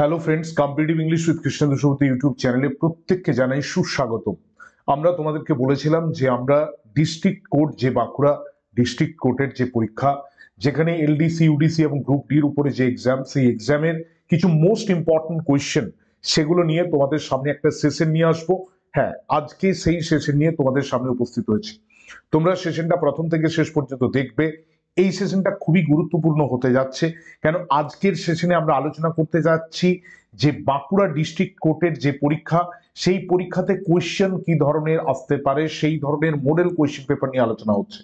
Hello friends, competitive English with Krishnendu Souti YouTube চ্যানেলে প্রত্যেককে জানাই সুস্বাগতম। আমরা তোমাদেরকে বলেছিলাম যে আমরা ডিস্ট্রিক্ট কোর্ট, যে বাঁকুড়া ডিস্ট্রিক্ট কোর্টের যে পরীক্ষা, যেখানে এলডিসি, ইউডিসি এবং গ্রুপ ডির উপরে যে এক্সাম, সেই এক্সামের কিছু মোস্ট ইম্পর্টেন্ট কোয়েশ্চেন, সেগুলো নিয়ে তোমাদের সামনে একটা সেশন নিয়ে আসবো। হ্যাঁ, আজকে সেই সেশন নিয়ে তোমাদের সামনে উপস্থিত হয়েছে। তোমরা সেশনটা প্রথম থেকে শেষ পর্যন্ত দেখবে। এই সেশনটা খুবই গুরুত্বপূর্ণ হতে যাচ্ছে, কেন আজকের সেশনে আমরা আলোচনা করতে যাচ্ছি যে বাঁকুড়া ডিস্ট্রিক্ট কোর্টের যে পরীক্ষা, সেই পরীক্ষাতে কোয়েশ্চেন কি ধরনের আসতে পারে, সেই ধরনের মডেল কোয়েশ্চেন পেপার নিয়ে আলোচনা হচ্ছে।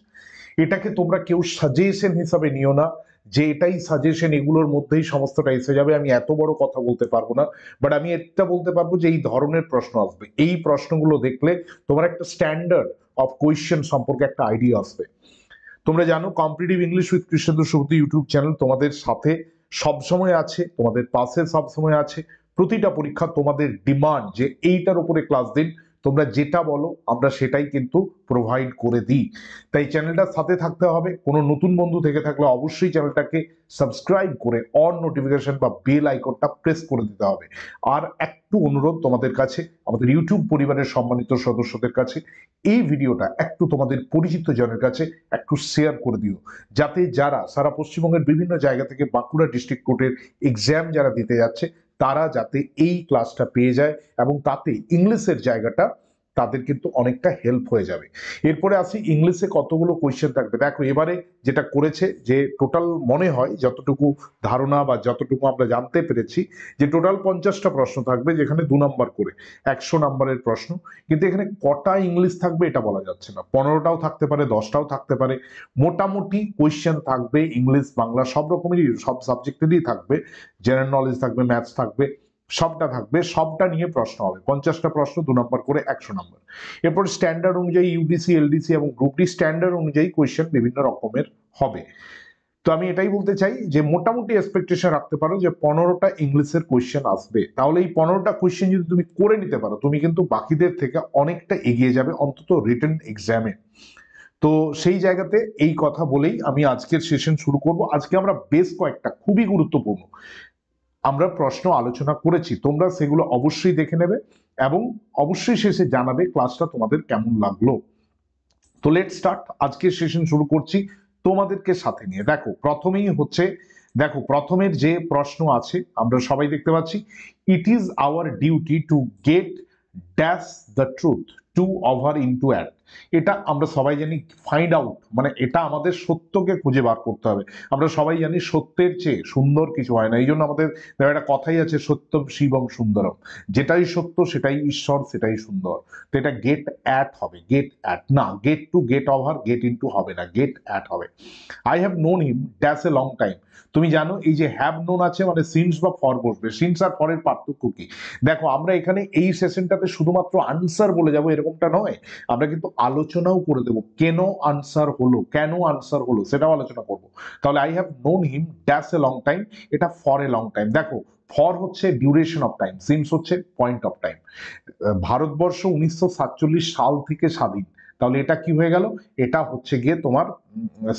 এটাকে তোমরা কেউ সাজেশন হিসাবে নিও না যে এটাই সাজেশন, এগুলোর মধ্যেই সমস্তটা এসে যাবে। আমি এত বড় কথা বলতে পারবো না, বাট আমি এটা বলতে পারবো যে এই ধরনের প্রশ্ন আসবে। এই প্রশ্নগুলো দেখলে তোমার একটা স্ট্যান্ডার্ড অফ কোয়েশ্চেন সম্পর্কে একটা আইডিয়া আসবে। তোমরা জানো competitive English with Krishnendu Souti YouTube channel তোমাদের সাথে সবসময় আছে, তোমাদের পাশে সবসময় আছে। প্রতিটা পরীক্ষা তোমাদের ডিমান্ড যে এইটার উপরে ক্লাস দিন, তোমরা যেটা বলো আমরা সেটাই কিন্তু প্রোভাইড করে দিই। তাই চ্যানেলটার সাথে থাকতে হবে। কোনো নতুন বন্ধু থেকে থাকলে অবশ্যই চ্যানেলটাকে সাবস্ক্রাইব করে অন নোটিফিকেশন বা বেল আইকনটা প্রেস করে দিতে হবে। আর একটু অনুরোধ তোমাদের কাছে, আমাদের ইউটিউব পরিবারের সম্মানিত সদস্যদের কাছে, এই ভিডিওটা একটু তোমাদের পরিচিত জনের কাছে একটু শেয়ার করে দিও, যাতে যারা সারা পশ্চিমবঙ্গের বিভিন্ন জায়গা থেকে বাঁকুড়া ডিস্ট্রিক্ট কোর্টের এক্সাম যারা দিতে যাচ্ছে, তারা যাতে এই ক্লাসটা পেয়ে যায় এবং তাতে ইংলিশের জায়গাটা তাদের কিন্তু অনেকটা হেল্প হয়ে যাবে। এরপরে আসি ইংলিশে কতগুলো কোয়েশ্চেন থাকবে। দেখো এবারে যেটা করেছে, যে টোটাল মনে হয় যতটুকু ধারণা বা যতটুকু আমরা জানতে পেরেছি, যে টোটাল 50টা প্রশ্ন থাকবে, যেখানে 2 নম্বর করে 100 নম্বরের প্রশ্ন। কিন্তু এখানে কটা ইংলিশ থাকবে এটা বলা যাচ্ছে না, 15টাও থাকতে পারে, 10টাও থাকতে পারে। মোটামুটি কোয়েশ্চেন থাকবে ইংলিশ বাংলা সব রকমেরই, সব সাবজেক্টেরই থাকবে। জেনারেল নলেজ থাকবে, ম্যাথস থাকবে, সবটা থাকবে। সবটা নিয়ে প্রশ্ন হবে, 50টা প্রশ্ন, 2 নম্বর করে 100 নম্বর। এরপর স্ট্যান্ডার্ড অনুযায়ী ইউডিসি, এলডিসি এবং গ্রুপ ডি স্ট্যান্ডার্ড অনুযায়ী কোয়েশ্চেন বিভিন্ন রকমের হবে। তো আমি এটাই বলতে চাই যে মোটামুটি এক্সপেকটেশন রাখতে পারো যে 15টা ইংলিশের কোয়েশ্চেন আসবে। তাহলে এই 15টা কোয়েশ্চেন যদি তুমি করে নিতে পারো, তুমি কিন্তু বাকিদের থেকে অনেকটা এগিয়ে যাবে, অন্তত রিটেন এক্সামে। তো সেই জায়গাতে এই কথা বলেই আমি আজকের সেশন শুরু করব। আজকে আমরা বেশ কয়েকটা খুবই গুরুত্বপূর্ণ আমরা প্রশ্ন আলোচনা করেছি, তোমরা সেগুলো অবশ্যই দেখে নেবে এবং অবশ্যই শেষে জানাবে ক্লাসটা তোমাদের কেমন লাগলো। তো লেট স্টার্ট, আজকের সেশন শুরু করছি তোমাদেরকে সাথে নিয়ে। দেখো প্রথমেই হচ্ছে, দেখো প্রথমের যে প্রশ্ন আছে আমরা সবাই দেখতে পাচ্ছি, it is our duty to get dash the truth two over into at. এটা আমরা সবাই জানি, ফাইন্ড আউট মানে এটা আমাদের সত্যকে খুঁজে বার করতে হবে। আমরা সবাই জানি সত্যের চেয়ে সুন্দর কিছু হয় না। এই জন্য আমাদের একটা কথাই আছে, সত্যম শিবম সুন্দরম। যেটাই সত্য সেটাই ঈশ্বর, সেটাই সুন্দর। তো এটা গেট অ্যাট হবে, গেট অ্যাট না, get to get over get into হবে না, গেট অ্যাট হবে। I have known him dash a long time. তুমি জানো এই যে হ্যাভ নোন আছে মানে সিন্স বা ফর বসবে। সিন্স আর ফরের পার্থক্য কি? দেখো আমরা এখানে এই সেশনটাতে শুধুমাত্র আনসার বলে যাবো এরকমটা নয়, আমরা কিন্তু আলোচনাও করে দেবো কেন আনসার হলো, কেন আনসার হলো সেটাও আলোচনা করব। তাহলে I have known him dash a long time, এটা ফর এ লং টাইম। দেখো ফর হচ্ছে ডিউরেশন অফ টাইম, সিন্স হচ্ছে পয়েন্ট অফ টাইম। ভারতবর্ষ 1947 সাল থেকে স্বাধীন, তাহলে এটা কি হয়ে গেল, এটা হচ্ছে গিয়ে তোমার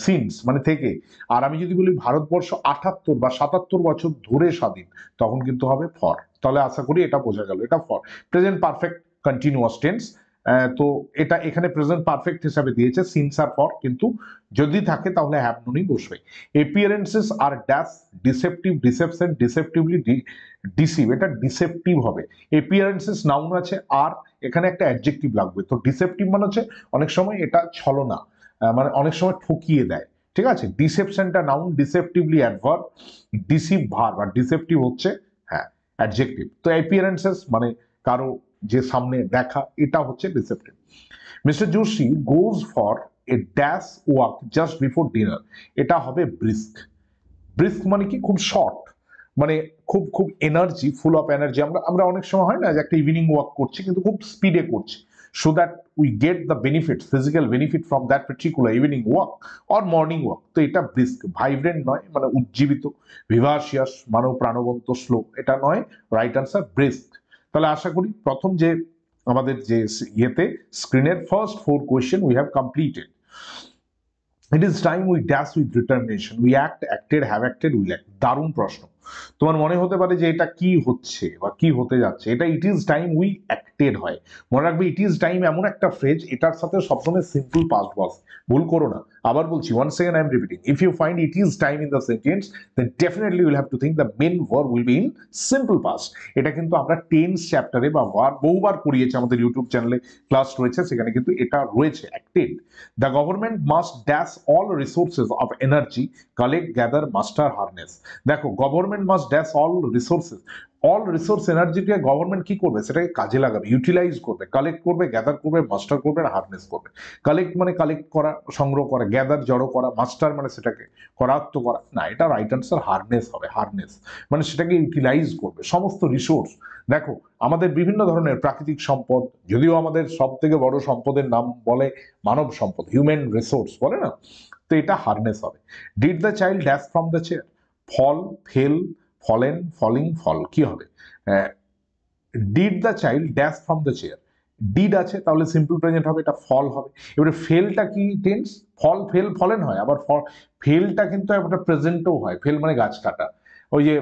সিন্স মানে থেকে। আর আমি যদি বলি ভারতবর্ষ 78 বা 77 বছর ধরে স্বাধীন, তখন কিন্তু হবে ফর। তাহলে আশা করি এটা বোঝা গেল, এটা for. Present perfect continuous tense. তো এটা এখানে প্রেজেন্ট পারফেক্ট হিসাবে দিয়েছে, সিন্স আর ফর, কিন্তু যদি থাকে তাহলে হ্যাভ নুনই বসবে। এপিয়ারেন্সেস আর ড্যাশ ডিসেপটিভ, ডিসেপশন, ডিসেপটিভলি ডিসিভ, এটা ডিসেপটিভ হবে। এপিয়ারেন্সেস নাউন আছে আর এখানে একটা অ্যাডজেক্টিভ লাগবে। তো ডিসেপটিভ মানে হচ্ছে অনেক সময় এটা ছলনা, মানে অনেক সময় ঠকিয়ে দেয়, ঠিক আছে। ডিসেপশনটা নাউন, ডিসেপটিভলি অ্যাডভার্ব, ডিসিভ ভার্ব, আর ডিসেপটিভ হচ্ছে হ্যাঁ অ্যাডজেক্টিভ। তো অ্যাপিয়ারেন্সেস মানে কারো যে সামনে দেখা, এটা হচ্ছে deceptive. Mister Joshi goes for a dash walk just before dinner, এটা হবে ব্রিস্ক। ব্রিস্ক মানে কি, খুব শর্ট, মানে খুব খুব এনার্জি, ফুল অফ এনার্জি। আমরা আমরা অনেক সময় হয় না যে একটা ইভিনিং ওয়াক করছি কিন্তু খুব স্পিডে করছি, so that we get the benefit, physical benefit from that particular evening walk or morning walk. তো এটা ব্রিস্ক। ভাইব্রেন্ট নয় মানে উজ্জীবিত, ভিভাসিয়াস মানব প্রাণবন্ত, স্লো, এটা নয়। Right answer brisk. তাহলে আশা করি প্রথম যে আমাদের যে ইয়েতে স্ক্রিনের first 4 question we have completed. It is time we dash with determination, we act, acted, have acted, will act. দারুণ প্রশ্ন। তোমার মনে হতে পারে যে এটা কি হচ্ছে বা কি হতে যাচ্ছে, এটা ইট ইজ টাইম উই অ্যাক্টেড হয়। মনে রাখবে ইট ইজ টাইম এমন একটা ফ্রেজ, এটার সাথে সবসময় সিম্পল পাস্ট বসে, ভুল করো না। আবার বলছি, one second I am repeating, if you find it is time in the sentence, then definitely will have to think the main verb will be in simple past. এটা কিন্তু আমরা টেন্স চ্যাপ্টারে বা বহুবার করিয়েছি, আমাদের ইউটিউব চ্যানেলে ক্লাস রয়েছে, সেখানে কিন্তু এটা রয়েছে acted. The government must dash all resources of energy, collect, gather, master, harness. দেখো, government must dash all resources, all resource এনার্জিকে গভর্নমেন্ট কি করবে, সেটাকে কাজে লাগাবে, ইউটিলাইজ করবে, কালেক্ট করবে, গ্যাদার করবে, মাস্টার করবে, হারনেস করবে। কালেক্ট মানে কালেক্ট করা, সংগ্রহ করা, গ্যাদার জড়ো করা, মাস্টার মানে সেটাকে করায়ত্ত করা, না এটা রাইট আনসার হারনেস হবে। হারনেস মানে সেটাকে ইউটিলাইজ করবে, সমস্ত রিসোর্স। দেখো, আমাদের বিভিন্ন ধরনের প্রাকৃতিক সম্পদ, যদিও আমাদের সব থেকে বড় সম্পদের নাম বলে মানব সম্পদ, হিউম্যান রিসোর্স বলে না, তো এটা হারনেস হবে। Did the child dash from the chair, fall, fell, fallen, falling, fall, কি হবে? Did the child dash from the chair, did আছে তাহলে সিম্পল প্রেজেন্ট হবে, এটা ফল হবে। এবারে ফেলটা কি টেন্স, ফল, ফেল, ফলেন হয়, আবার ফেলটা কিন্তু একটা প্রেজেন্টও হয়, ফেল মানে গাছ কাটা। ওই যে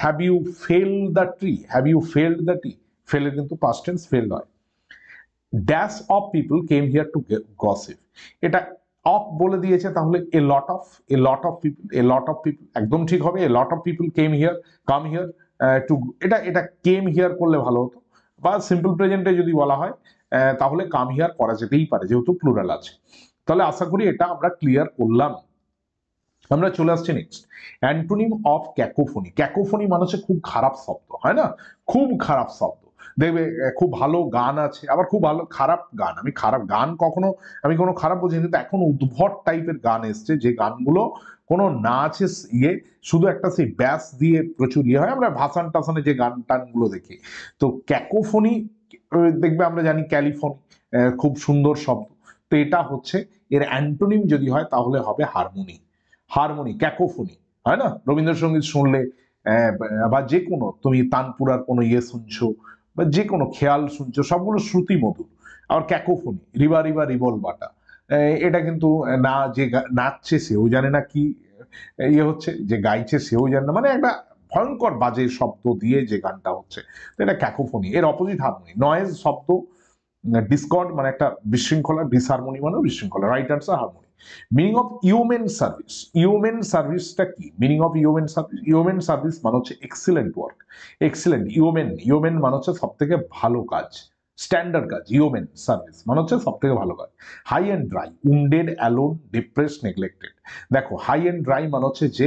have you fell the tree, have you felled the tree, ফেলের কিন্তু পাস্ট টেন্স ফেল হয়। Dash of people came here to gossip, এটা অফ বলে দিয়েছে, তাহলে a lot of, a lot of people, a lot of people একদম ঠিক হবে। A lot of people came here, come here to, এটা এটা কেম হিয়ার করলে ভালো হতো, বা সিম্পল প্রেজেন্টে যদি বলা হয় তাহলে কাম হিয়ার করা যেতেই পারে, যেহেতু প্লুরাল আছে। তাহলে আশা করি এটা আমরা ক্লিয়ার করলাম। আমরা চলে আসছি next, antonym of cacophony. Cacophony মানে হচ্ছে খুব খারাপ শব্দ, হয় না, খুব খারাপ শব্দ। দেখবে খুব ভালো গান আছে, আবার খুব ভালো খারাপ গান। আমি খারাপ গান কখনো, আমি কোনো খারাপ বলছি, কিন্তু এখন উদ্ভট টাইপের গান এসছে, যে গানগুলো কোনো না আছে ইয়ে, শুধু একটা সেই ব্যাস দিয়ে প্রচুর ইয়ে হয়, আমরা ভাসান টাসানে যে গান টানগুলো দেখি। তো ক্যাকোফোনি দেখবে, আমরা জানি ক্যালিফোনি, খুব সুন্দর শব্দ। তো এটা হচ্ছে এর অ্যান্টোনিম যদি হয় তাহলে হবে হারমোনি। হারমোনি, ক্যাকোফোনি, হয় না, রবীন্দ্রসঙ্গীত শুনলে বা যে কোনো তুমি তানপুরার কোনো ইয়ে শুনছো, বা যে কোনো খেয়াল শুনছো, সবগুলো শ্রুতি মধুর। আবার ক্যাকোফোনি, রিবা রিবা রিবল বাটা, এটা কিন্তু না যে নাচছে সেও জানে না কি ইয়ে হচ্ছে, যে গাইছে সেও জানে না, মানে একটা ভয়ঙ্কর বাজে শব্দ দিয়ে যে গানটা হচ্ছে, তো এটা ক্যাকোফোনি। এর অপোজিট হারমোনি, নয়েজ শব্দ, ডিসকর্ড মানে একটা বিশৃঙ্খলা, ডিসহারমোনি মানে বিশৃঙ্খলা, right answer harmony. Meaning of yeoman service, yeoman সার্ভিসটা কি? Meaning of yeoman service, yeoman service মানে হচ্ছে excellent work, excellent. Yeoman, yeoman মানে হচ্ছে সব থেকে ভালো কাজ, স্ট্যান্ডার্ড কাজ। ইউমেন সার্ভিস মানে হচ্ছে সব থেকে ভালো কাজ। High and dry, wounded, alone, depress, neglected. দেখো, হাই অ্যান্ড ড্রাই মানে হচ্ছে যে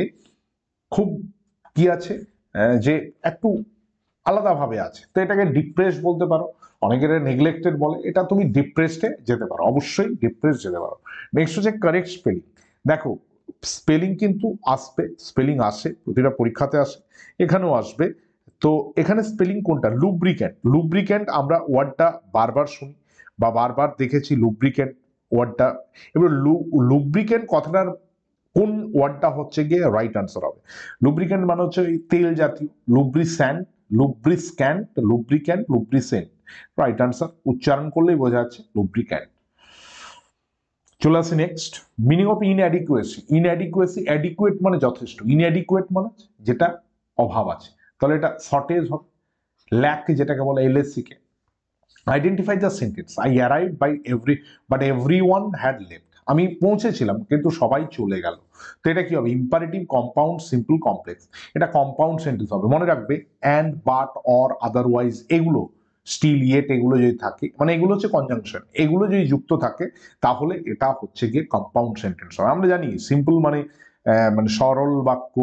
খুব কি আছে, যে একটু আলাদাভাবে আছে, তো এটাকে ডিপ্রেস বলতে পারো, অনেকের নেগলেক্টেড বলে, এটা তুমি ডিপ্রেসডে যেতে পারো, অবশ্যই ডিপ্রেস যেতে পারো। নেক্সট হচ্ছে কারেক্ট স্পেলিং। দেখো, স্পেলিং কিন্তু আসবে, স্পেলিং আসে, প্রতিটা পরীক্ষাতে আসে, এখানেও আসবে। তো এখানে স্পেলিং কোনটা? লুব্রিক্যান্ট, লুব্রিক্যান্ট আমরা ওয়ার্ডটা বারবার শুনি বা বারবার দেখেছি, লুব্রিক্যান্ট ওয়ার্ডটা। এবার লুব্রিক্যান্ট কথাটার কোন ওয়ার্ডটা হচ্ছে গিয়ে রাইট আনসার হবে? লুব্রিক্যান্ট মানে হচ্ছে এই তেল জাতীয়, লুব্রিস্যান্ট, লুব্রিস্ক্যান্ট, লুব্রিক্যান্ট, লুব্রিসেন্ট, রাইট আনসার। উচ্চারণ করলেই বোঝা যাচ্ছে লুব্রিক্যান্ট। চলে আসি নেক্সট, মিনিং অফ ইনঅ্যাডিকুয়েসি। ইনঅ্যাডিকুয়েসি, অ্যাডিকুয়েট মানে যথেষ্ট, ইনঅ্যাডিকুয়েট মানে যেটা অভাব আছে, তাহলে এটা শর্টেজ হবে। ল্যাক যেটাকে বলে এলএসসি কে। Identify the sentence, I arrive by every but everyone had left, আমি পৌঁছেছিলাম কিন্তু সবাই চলে গেল। তো এটা কি হবে? Imperative, compound, simple, complex. এটা কম্পাউন্ড সেন্টেন্স হবে। মনে রাখবে, অ্যান্ড, বাট, অর, আদারওয়াইজ, এগুলো স্টিল, ইয়েট, এগুলো যদি থাকে, মানে এগুলো হচ্ছে কনজাংশন, এগুলো যদি যুক্ত থাকে তাহলে এটা হচ্ছে গিয়ে কম্পাউন্ড সেন্টেন্স হবে। আমরা জানি সিম্পল মানে মানে সরল বাক্য,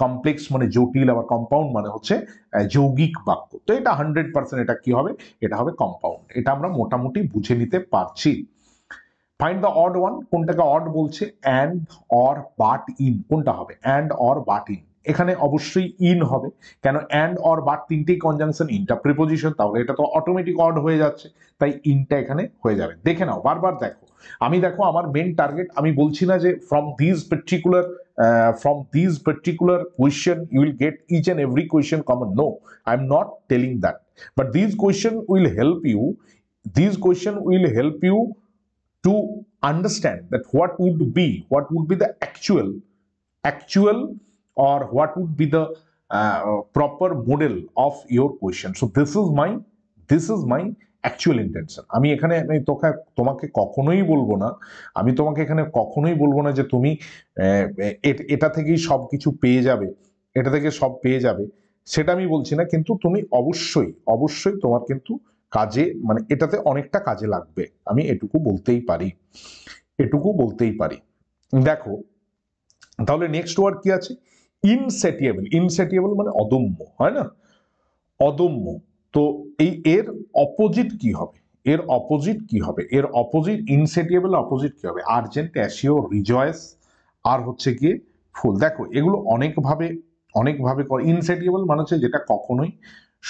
কমপ্লেক্স মানে জটিল, আবার কম্পাউন্ড মানে হচ্ছে যৌগিক বাক্য। তো এটা 100% এটা কি হবে? এটা হবে কম্পাউন্ড। এটা আমরা মোটামুটি বুঝে নিতে পারছি। ফাইন্ড দ্য অড ওয়ান, কোনটাকে অড বলছে? অ্যান্ড, অর, বাট, ইন, কোনটা হবে? And, or, but, in. এখানে অবশ্যই ইন হবে, কেন? অ্যান্ড, অর, বাট তিনটেই কনজাংশন, ইনটা প্রিপোজিশন, তাহলে এটা তো অটোমেটিক অড হয়ে যাচ্ছে, তাই ইনটা এখানে হয়ে যাবে। দেখে নাও, বারবার দেখো। আমি দেখো, আমার মেন টার্গেট, আমি বলছি না যে from this particular question you will get each and every question common, no, I am not telling that, but this question will help you, to understand that what would be the actual, or what would be the proper model of your question. So this is my actual intention. আমি এখানে তোমাকে কখনোই বলবো না, আমি তোমাকে এখানে কখনোই বলবো না যে তুমি এটা থেকেই সব কিছু পেয়ে যাবে, এটা থেকে সব পেয়ে যাবে, সেটা আমি বলছি না। কিন্তু তুমি অবশ্যই অবশ্যই তোমার কিন্তু কাজে, মানে এটাতে অনেকটা কাজে লাগবে, আমি এটুকু বলতেই পারি, এটুকু বলতেই পারি। দেখো তাহলে নেক্সট ওয়ার্ড কি আছে? ইনস্যাটিয়েবল। ইনস্যাটিয়েবল মানে অদম্য, হয় না? অদম্য। তো এর অপোজিট কি হবে? এর অপোজিট কি হবে? এর অপোজিট, ইনস্যাটিয়েবল অপোজিট কি হবে? আর্জেন্ট, অ্যাসিওর, রিজয়েস, আর হচ্ছে গিয়ে ফুল। দেখো এগুলো অনেকভাবে করে। ইনস্যাটিয়েবল মানে হচ্ছে যেটা কখনোই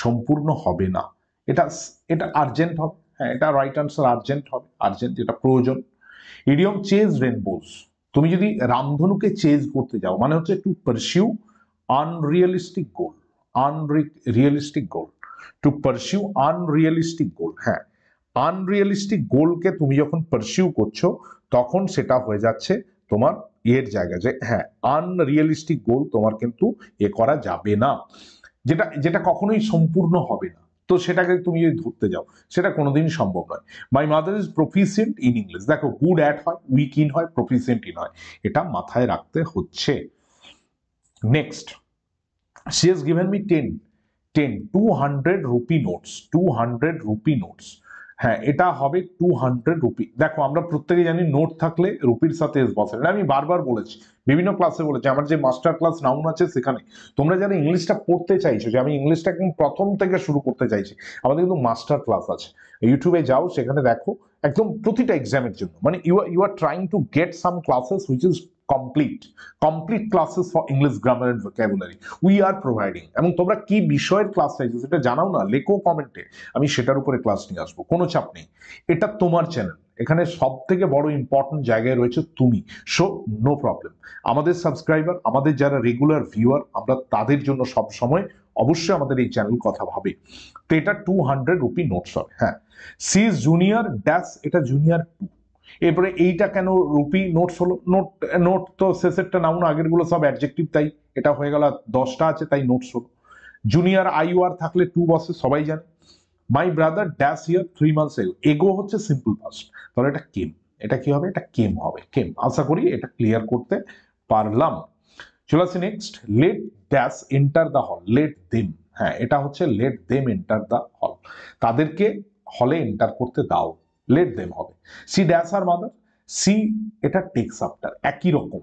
সম্পূর্ণ হবে না, এটা এটা আর্জেন্ট হবে, হ্যাঁ এটা রাইট আনসার, আর্জেন্ট হবে, আর্জেন্ট যেটা প্রয়োজন। ইডিয়ম চেজ রেনবোস, তুমি যদি রামধনুকে চেজ করতে যাও মানে হচ্ছে to pursue unrealistic goal, unrealistic goal, to pursue unrealistic goal. হ্যাঁ, আনরিয়ালিস্টিক গোলকে তুমি যখন পারসিউ করছো তখন সেটা হয়ে যাচ্ছে তোমার এর জায়গা, যে হ্যাঁ আনরিয়ালিস্টিক গোল তোমার কিন্তু করা যাবে না, যেটা যেটা কখনোই সম্পূর্ণ হবে না, তো সেটাকে তুমি যদি ধরতে যাও সেটা কোনোদিন সম্ভব নয়। My mother is proficient in English, দেখো গুড অ্যাট হয়, উইক ইন হয়, প্রফিসিয়েন্ট ইন হয়, এটা মাথায় রাখতে হচ্ছে। Next, she has given me 200 rupee notes, 200 rupee notes. হ্যাঁ এটা হবে 200 রুপি। দেখো আমরা প্রত্যেকে জানি নোট থাকলে রুপির সাথে এস বসে, আমি বারবার বলেছি, বিভিন্ন ক্লাসে বলেছি, আমার যে মাস্টার ক্লাস নাউন আছে সেখানে তোমরা যারা ইংলিশটা পড়তে চাইছো, যে আমি ইংলিশটা একদম প্রথম থেকে শুরু করতে চাইছি, আমাদের কিন্তু মাস্টার ক্লাস আছে, ইউটিউবে যাও সেখানে দেখো, একদম প্রতিটা এক্সামের জন্য, মানে you are trying to get some classes which is complete classes for English grammar and vocabulary we are providing. এবং তোমরা কি বিষয়ের ক্লাস চাইছো সেটা জানাও না, লেখো কমেন্টে, আমি সেটার উপরে ক্লাস নিয়ে আসবো, কোনো চাপ নেই। এটা তোমার চ্যানেল, এখানে সব থেকে বড় ইম্পর্টেন্ট জায়গায় রয়েছে তুমি, সো নো প্রবলেম। আমাদের সাবস্ক্রাইবার, আমাদের যারা রেগুলার ভিউয়ার, আমরা তাদের জন্য সব সময় অবশ্যই আমাদের এই চ্যানেল কথা ভাবে। তো এটা 200 রুপি নোটস হবে। হ্যাঁ, সি জুনিয়র ড্যাশ, এটা জুনিয়র 2। এরপরে এইটা কেন রুপি নোটস হলো? নোট, নোট তো শেষেরটা নাউন, আগের গুলো সব অ্যাডজেক্টিভ, তাই এটা হয়ে গেল 10টা আছে তাই নোটস হলো। জুনিয়র আইওআর থাকলে 2 বসে, সবাই জানে। My brother dash year 3 months এগো, এগো হচ্ছে সিম্পল পাস্ট, তাহলে এটা কেম, এটা কি হবে? এটা কেম হবে, কেম। আশা করি এটা ক্লিয়ার করতে পারলাম। চলে আসি next, let dash enter the hall, let them. হ্যাঁ এটা হচ্ছে লেট দেম এন্টার দ্য হল, তাদেরকে হলে এন্টার করতে দাও, লেট দেম হবে। সি ড্যাশ আর মাদার, সি এটা টেক্স আফটার, একই রকম।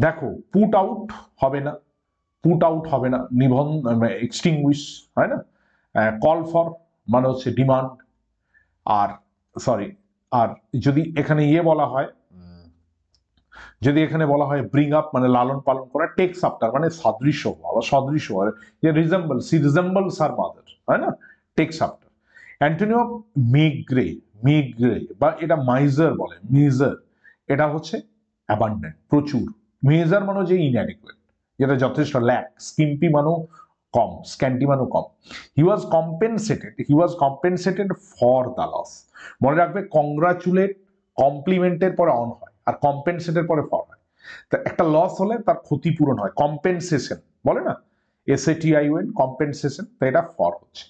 দেখো পুট আউট হবে না, পুট আউট হবে না, নিবন্ধন এক্সটিংগুইশ হয় না, কল ফর মানে হচ্ছে ডিমান্ড, আর সরি, আর যদি এখানে বলা হয়, যদি এখানে বলা হয় ব্রিং আপ মানে লালন পালন করা, টেক্স আফটার মানে সাদৃশ্য হওয়া বা সদৃশ্য হওয়া, যে resemble, she resembles her mother, হয় না, takes after. Antonym of meagre, meagre বা এটা মাইজার বলে, মেজার, এটা হচ্ছে অ্যাবান্ডেন্ট, প্রচুর। মেজার মানে যে ইনঅ্যাডিকুয়েট, যেটা যথেষ্ট। ল্যাক, স্কিম্পি মানেও কম, স্ক্যান্টি মানেও কম। হি ওয়াজ কম্পেনসেটেড ফর দ্য লস। মনে রাখবে কংগ্রাচুলেট কমপ্লিমেন্টের পরে অন হয়, আর কম্পেনসেটের পরে ফর হয়। তা একটা লস হলে তার ক্ষতিপূরণ হয়, কম্পেনসেশন বলে না, এসএটিআইওএন, কম্পেনসেশন, তো এটা ফর হচ্ছে।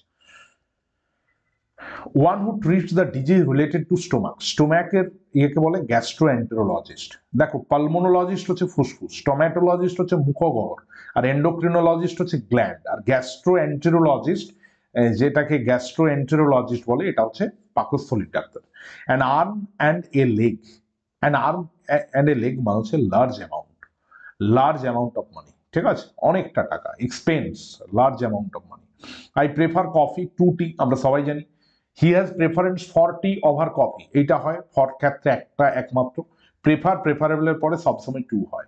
One who treats the disease related to stomach, স্টোম্যাকের ইয়েকে বলে গ্যাস্ট্রোএন্টেরোলজিস্ট। দেখো পালমোনোলজিস্ট হচ্ছে ফুসফুস, স্টোম্যাটোলজিস্ট হচ্ছে মুখগহ্বর, আর এন্ডোক্রিনোলজিস্ট হচ্ছে গ্ল্যান্ড, আর গ্যাস্ট্রোএন্টেরোলজিস্ট, যেটাকে গ্যাস্ট্রোএন্টেরোলজিস্ট বলে, এটা হচ্ছে পাকস্থলীর ডাক্তার। An arm and a leg, an arm and a leg মানে হচ্ছে লার্জ অ্যামাউন্ট অফ মানি, ঠিক আছে, অনেকটা টাকা, expense, large amount of money. I prefer coffee to tea, আমরা সবাই জানি। He has preference for tea over coffee, এইটা হয় ফর ক্ষেত্রে একটা একমাত্র, প্রেফারেবলের পরে সবসময় টু হয়।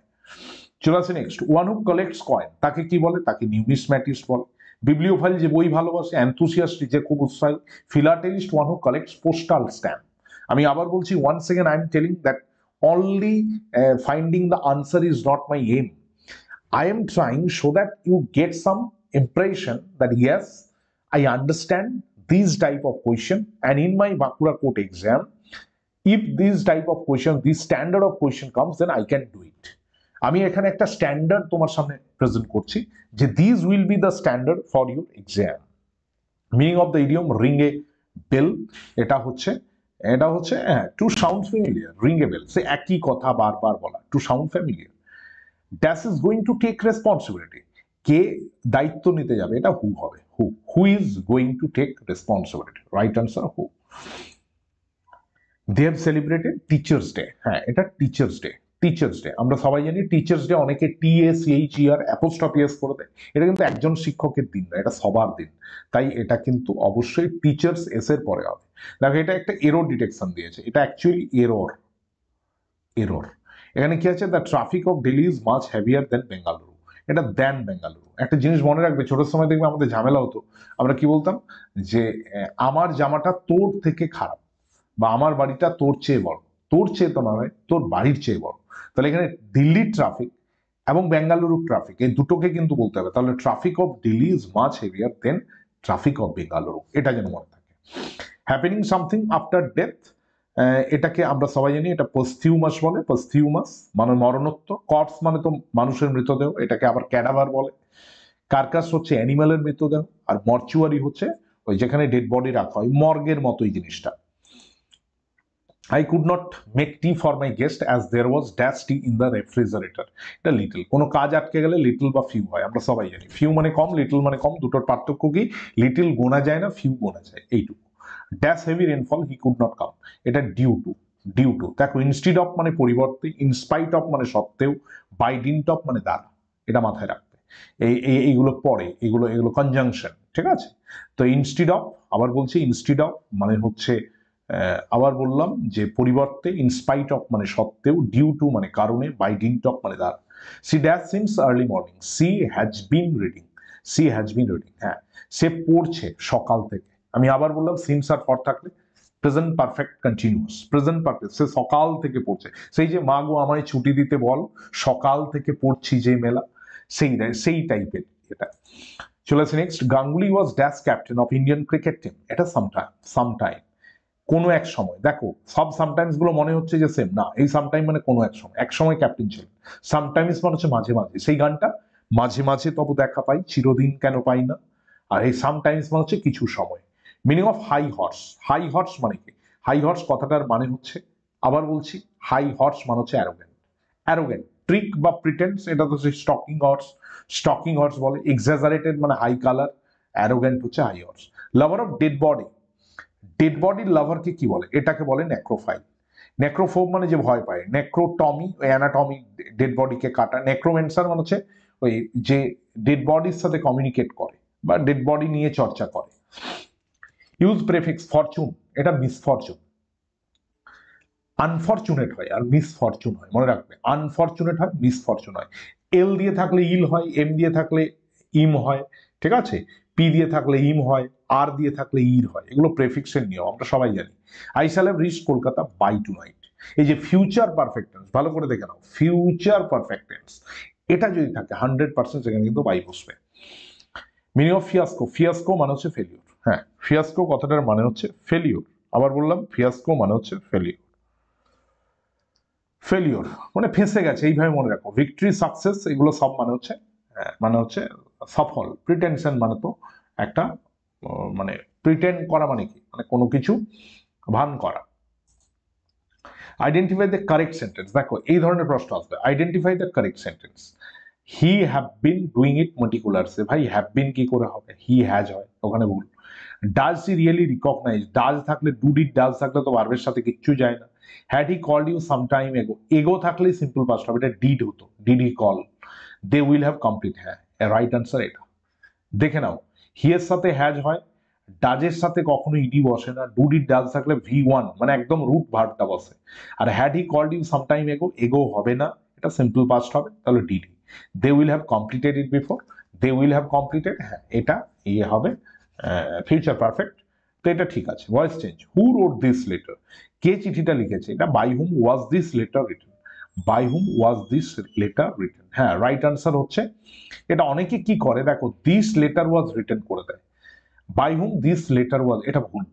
চলে আসে next, one who collects coin, তাকে কি বলে? তাকে নিউমিসম্যাটিস্ট বলে। বিবলিওফাইল যে বই ভালোবাসে, এনথুসিয়াস্ট যে খুব উৎসাহী। Philatelist one who collects postal stamp. আমি আবার বলছি, once again I am telling that only finding the answer is not my aim. I am trying so that you get some impression that yes, I understand these type of question, and in my Bakura Court exam, if this type of question, this standard of question comes, then I can do it. আমি এখানে একটা standard তোমার সামনে present করছি যে this will be the standard for your exam. Meaning of the idiom ring a bell, এটা হচ্ছে to sound familiar, ring a bell, সে একই কথা বারবার বলা, to sound familiar. Dash is going to take responsibility, কে দায়িত্ব নিতে যাবে, এটা হু হবে, who is going to take responsibility, right answer who. They have celebrated teachers day, হ্যাঁ এটা টিচার্স ডে। টিচার্স ডে আমরা সবাই জানি, টিচার্স ডে অনেকে TACHER অ্যাপোস্ট্রফি এস করে দেয়, এটা কিন্তু একজন শিক্ষকের দিন না, এটা সবার দিন, তাই এটা কিন্তু অবশ্যই টিচার্স এস এর পরে হবে। দেখো এটা একটা এরর ডিটেকশন দিয়েছে, এটা অ্যাকচুয়ালি এরর। এখানে কি আছে, the traffic of Delhi is much heavier than Bengaluru, এটা দেন বেঙ্গালুরু। একটা জিনিস মনে রাখবে, ছোটোর সময় দেখবে আমাদের ঝামেলা হতো, আমরা কি বলতাম যে আমার জামাটা তোর থেকে খারাপ, বা আমার বাড়িটা তোর চেয়ে বড়, তোর চেয়ে তো নয়, তোর বাড়ির চেয়ে বড়। তাহলে এখানে দিল্লির ট্রাফিক এবং বেঙ্গালুরুর ট্রাফিক এই দুটোকে কিন্তু বলতে হবে, তাহলে traffic of Delhi is much heavier than traffic of Bengaluru, এটা যেন মনে থাকে। হ্যাপেনিং সামথিং আফটার ডেথ, এটাকে আমরা সবাই জানি এটা পোস্থিউমাস বলে, পোস্থিউমাস মানে মরণোত্তর, কর্পস মানে তো মানুষের মৃতদেহ, এটাকে আবার ক্যাডাভার বলে। কার্কাস হচ্ছে অ্যানিমালের মৃতদেহ, আর মর্চুয়ারি হচ্ছে ওই যেখানে ডেড বডি রাখা হয়, মর্গের মতোই জিনিসটা। I could not make tea for my guest as there was dash tea in the refrigerator, এটা লিটল, কোনো কাজ আটকে গেলে লিটল বা ফিউ হয়, আমরা সবাই জানি। ফিউ মানে কম, লিটল মানে কম, দুটোর পার্থক্য কি, লিটল গোনা যায় না, ফিউ গোনা যায়, এইটুকু। Dash heavy rainfall he could not come, এটা ডিউ টু। দেখো ইনস্টিড অফ মানে পরিবর্তে, ইনস্পাইট অফ মানে সত্ত্বেও, বাই ডিন্ট অফ মানে দ্বারা, এটা মাথায় রাখবে। এইগুলো পরে, এগুলো কনজাংশন, ঠিক আছে। তো ইনস্টিড অফ, আবার বলছি ইনস্টিড অফ মানে হচ্ছে, আবার বললাম যে পরিবর্তে, ইনস্পাইট অফ মানে সত্ত্বেও, ডিউ টু মানে কারণে, বাই ডিন্ট অফ মানে দ্বারা। She dash since early morning, she has been reading, হ্যাঁ সে পড়ছে সকাল থেকে। আমি আবার বললাম সিন্স আর ফর থাকলে present perfect continuous, present perfect, সে সকাল থেকে পড়ছে, সেই যে মা গো আমায় ছুটি দিতে বল, সকাল থেকে পড়ছি যে মেলা, সেই টাইপের এটা। চলে আসে next, Ganguly was dash captain of Indian cricket team, এটা সামটাইম কোনো এক সময়। দেখো সব সামটাইমস গুলো মনে হচ্ছে যে সেম না, এই সামটাইম মানে কোনো এক সময় ক্যাপ্টেন ছিলেন। সামটাইমস মানে হচ্ছে মাঝে মাঝে, সেই গানটা মাঝে মাঝে তবু দেখা পাই, চিরদিন কেন পাই না। আর এই সামটাইমস মানে হচ্ছে কিছু সময়। মিনিং অফ হাই হর্স মানে কি, হাই হর্স কথাটার মানে হচ্ছে, আবার বলছি, হাই হর্স মানে হচ্ছে অ্যারোগেন্ট, ট্রিক বা প্রিটেন্স, এটা তো স্টকিং হর্স বলে। এক্সাজারেটেড মানে হাই কালার, অ্যারোগেন্ট হচ্ছে high horse. Lover of dead বডির লাভারকে কি বলে, এটাকে বলে নেক্রোফাইল। নেক্রোফোব মানে যে ভয় পায়, নেক্রোটমি ওই অ্যানাটমি, ডেড বডিকে কাটা। নেক্রোমেন্সার মানে হচ্ছে ওই যে ডেড বডির সাথে কমিউনিকেট করে বা ডেড বডি নিয়ে চর্চা করে। ইউজ প্রেফিক্স ফরচুন, এটা মিসফরচুন। আনফরচুনেট হয় আর মিসফরচুন হয়, মনে রাখবে, আনফরচুনেট হয়, মিসফরচুন হয়। এল দিয়ে থাকলে ইল হয়, এম দিয়ে থাকলে ইম হয়, ঠিক আছে, পি দিয়ে থাকলে ইম হয়, আর দিয়ে থাকলে ইর হয়, এগুলো প্রেফিক্সের নিয়ম, আমরা সবাই জানি। I shall have reached Kolkata by tonight, এই যে ফিউচার পারফেক্ট টেন্স, ভালো করে দেখে নাও, ফিউচার পারফেক্ট টেন্স এটা যদি থাকে 100% সেখানে কিন্তু বাই বসবে। মিনিং অফ ফিয়াস্কো মানে হচ্ছে ফেলিওর, হ্যাঁ ফিয়াস্কো কথাটার মানে হচ্ছে ফেলিওর। আবার বললাম ফিয়াস্কো মানে হচ্ছে ফেলিওর মানে ফেঁসে গেছে, এইভাবে মনে রাখো। ভিক্টরি, সাকসেস, এগুলো সব মানে হচ্ছে সফল। প্রিটেনশন মানে তো একটা মানে প্রিটেন্ড করা মানে কি, মানে কোনো কিছু ভান করা। আইডেন্টিফাই দ্য কারেক্ট সেন্টেন্স, দেখো এই ধরনের প্রশ্ন আসবে, identify the correct sentence. He have been doing it meticulously, ভাই হ্যাভ বিন কি করে হবে, হি হ্যাজ হয়, ওখানে ভুল। Does he really recognise, does থাকলে, ডু ডিড ডাজ থাকলে তো ভার্বের সাথে কিচ্ছু যায় না। Had he called you sometime ago থাকলে সিম্পল পাস্ট হবে, এটা ডিড হতো, did he call. They will have complete, হ্যাঁ রাইট আনসার এটা। দেখে নাও, হি এর সাথে হ্যাজ হয়, ডাজের সাথে কখনো ইডি বসে না, ডু ডিড ডাজ থাকলে V1 মানে একদম রুট ভার্বটা বসে। আর had he called you sometime ago হবে না, এটা সিম্পল পাস্ট হবে, তাহলে ডিডি। They will have completed it before, they will have completed, হ্যাঁ এটা ইয়ে হবে ফিউচার পারফেক্ট, তো এটা ঠিক আছে। Voice change, who wrote this letter, কে চিঠিটা লিখেছে, এটা by whom was this letter written, by whom was this letter written, হ্যাঁ রাইট আনসার হচ্ছে এটা। অনেকে কি করে দেখো, দিস লেটার ওয়াজ রিটেন করে দেয়, by whom this letter was, এটা ভুল,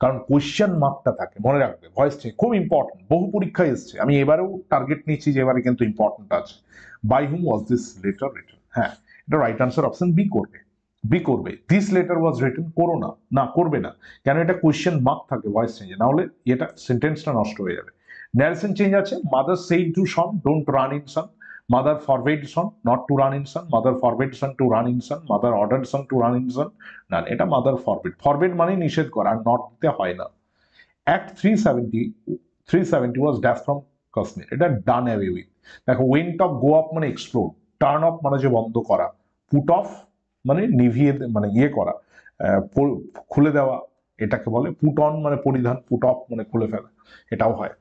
কারণ কোয়েশ্চেন মার্কটা থাকে, মনে রাখবে। ভয়েস চেঞ্জ খুব ইম্পর্টেন্ট, বহু পরীক্ষায় এসছে, আমি এবারেও টার্গেট নিচ্ছি যে এবারে কিন্তু ইম্পর্টেন্ট আছে। By whom was this letter written? হ্যাঁ, এটা রাইট আনসার অপশন বি করবে, বি করবে। দিস লেটার ওয়াজ রিটেন করো না, না করবে না, কেন এটা কোয়েশ্চেন মার্ক থাকে ভয়েস চেঞ্জে, না হলে এটা সেন্টেন্সটা নষ্ট হয়ে যাবে। ন্যারেশন চেঞ্জ আছে, mother said to son don't run in sun, mother forbade son not to run in sun, mother forbade son to run in sun, mother ordered son to run in sun, না এটা mother forbade, forbade মানে নিষেধ করা, are not দিতে হয় না। Act 370 was dash from Kashmir, এটা done away with। দেখো went off, go up মানে explode, turn off মানে যে বন্ধ করা, put off মানে নিভিয়ে মানে ইয়ে করা, খুলে দেওয়া, এটাকে বলে put on মানে পরিধান, put off মানে খুলে ফেলা, এটাও হয়।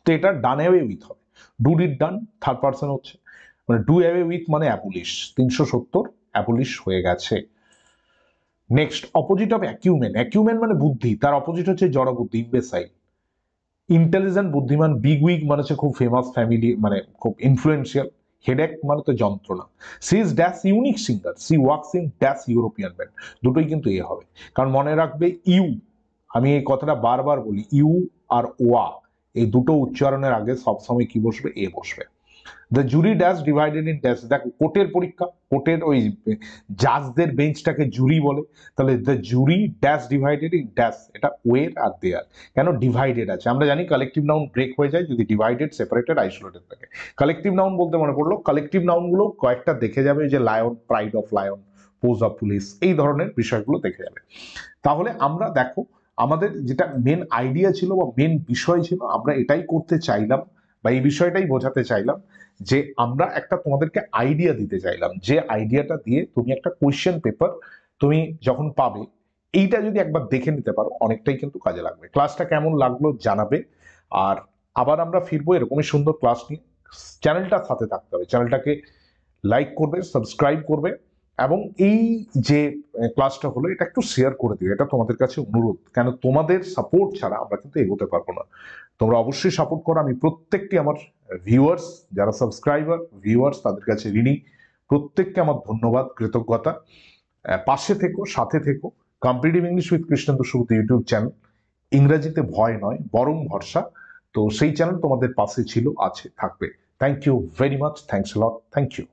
তো এটা done away with হবে। Do did done third person হচ্ছে, মানে ডু অ্যাওয়ে উইথ মানে অ্যাবলিশ, 370 অ্যাবলিশ হয়ে গেছে। নেক্সট, অপোজিট অফ অ্যাকিউমেন, অ্যাকিউমেন মানে বুদ্ধি, তার অপোজিট হচ্ছে জড়বুদ্ধি, ইম্বেসাইল। ইন্টেলিজেন্ট বুদ্ধিমান, বিগ উইগ মানে হচ্ছে খুব ফেমাস ফ্যামিলি, মানে খুব ইনফ্লুয়েন্সিয়াল। হেডেক মানে তো যন্ত্রণা। She is dash unique singer, she works in dash European band, দুটোই কিন্তু এ হবে। কারণ মনে রাখবে ইউ, আমি এই কথাটা বারবার বলি, ইউ আর ওয়া এই দুটো উচ্চারণের আগে সবসময় কি বসবে? এ বসবে। The jury dash divided in dash, দেখো কোর্টের পরীক্ষা, কোর্টের ওই জাজদের বেঞ্চটাকে জুরি বলে, তাহলে the jury dash divided in dash, এটা ওয়ের আর দেয়ার, কেন ডিভাইডেড আছে। আমরা জানি কালেকটিভ নাউন ব্রেক হয়ে যায় যদি ডিভাইডেড, সেপারেটেড, আইসোলেটেড থাকে। কালেকটিভ নাউন বলতে মনে পড়লো, কালেকটিভ নাউনগুলো কয়েকটা দেখে যাবে, যে lion, pride of lion, posse of police, এই ধরনের বিষয়গুলো দেখে যাবে। তাহলে আমরা দেখো আমাদের যেটা মেন আইডিয়া ছিল বা মেন বিষয় ছিল, আমরা এটাই করতে চাইলাম বা এই বিষয়টাই বোঝাতে চাইলাম, যে আমরা একটা তোমাদেরকে আইডিয়া দিতে চাইলাম, যে আইডিয়াটা দিয়ে তুমি একটা কোয়েশ্চেন পেপার তুমি যখন পাবে, এইটা যদি একবার দেখে নিতে পারো অনেকটাই কিন্তু কাজে লাগবে। ক্লাসটা কেমন লাগলো জানাবে, আর আবার আমরা ফিরবো এরকমই সুন্দর ক্লাস নিয়ে। চ্যানেলটার সাথে থাকতে হবে, চ্যানেলটাকে লাইক করবে, সাবস্ক্রাইব করবে, এবং এই যে ক্লাসটা হলো এটা একটু শেয়ার করে দিও, এটা তোমাদের কাছে অনুরোধ, কেন তোমাদের সাপোর্ট ছাড়া আমরা কিন্তু এগোতে পারবো না। তোমরা অবশ্যই সাপোর্ট করো। আমি প্রত্যেকটি আমার ভিউয়ার্স, যারা সাবস্ক্রাইবার ভিউয়ার্স, তাদের কাছে ঋণী, প্রত্যেককে আমার ধন্যবাদ, কৃতজ্ঞতা। পাশে থেকো, সাথে থেকো। Competitive English with Krishnendu Subrata YouTube channel, ইংরেজিতে ভয় নয় বরং ভরসা। তো সেই চ্যানেল তোমাদের পাশে ছিল, আছে, থাকবে। Thank you very much, thanks lot, thank you.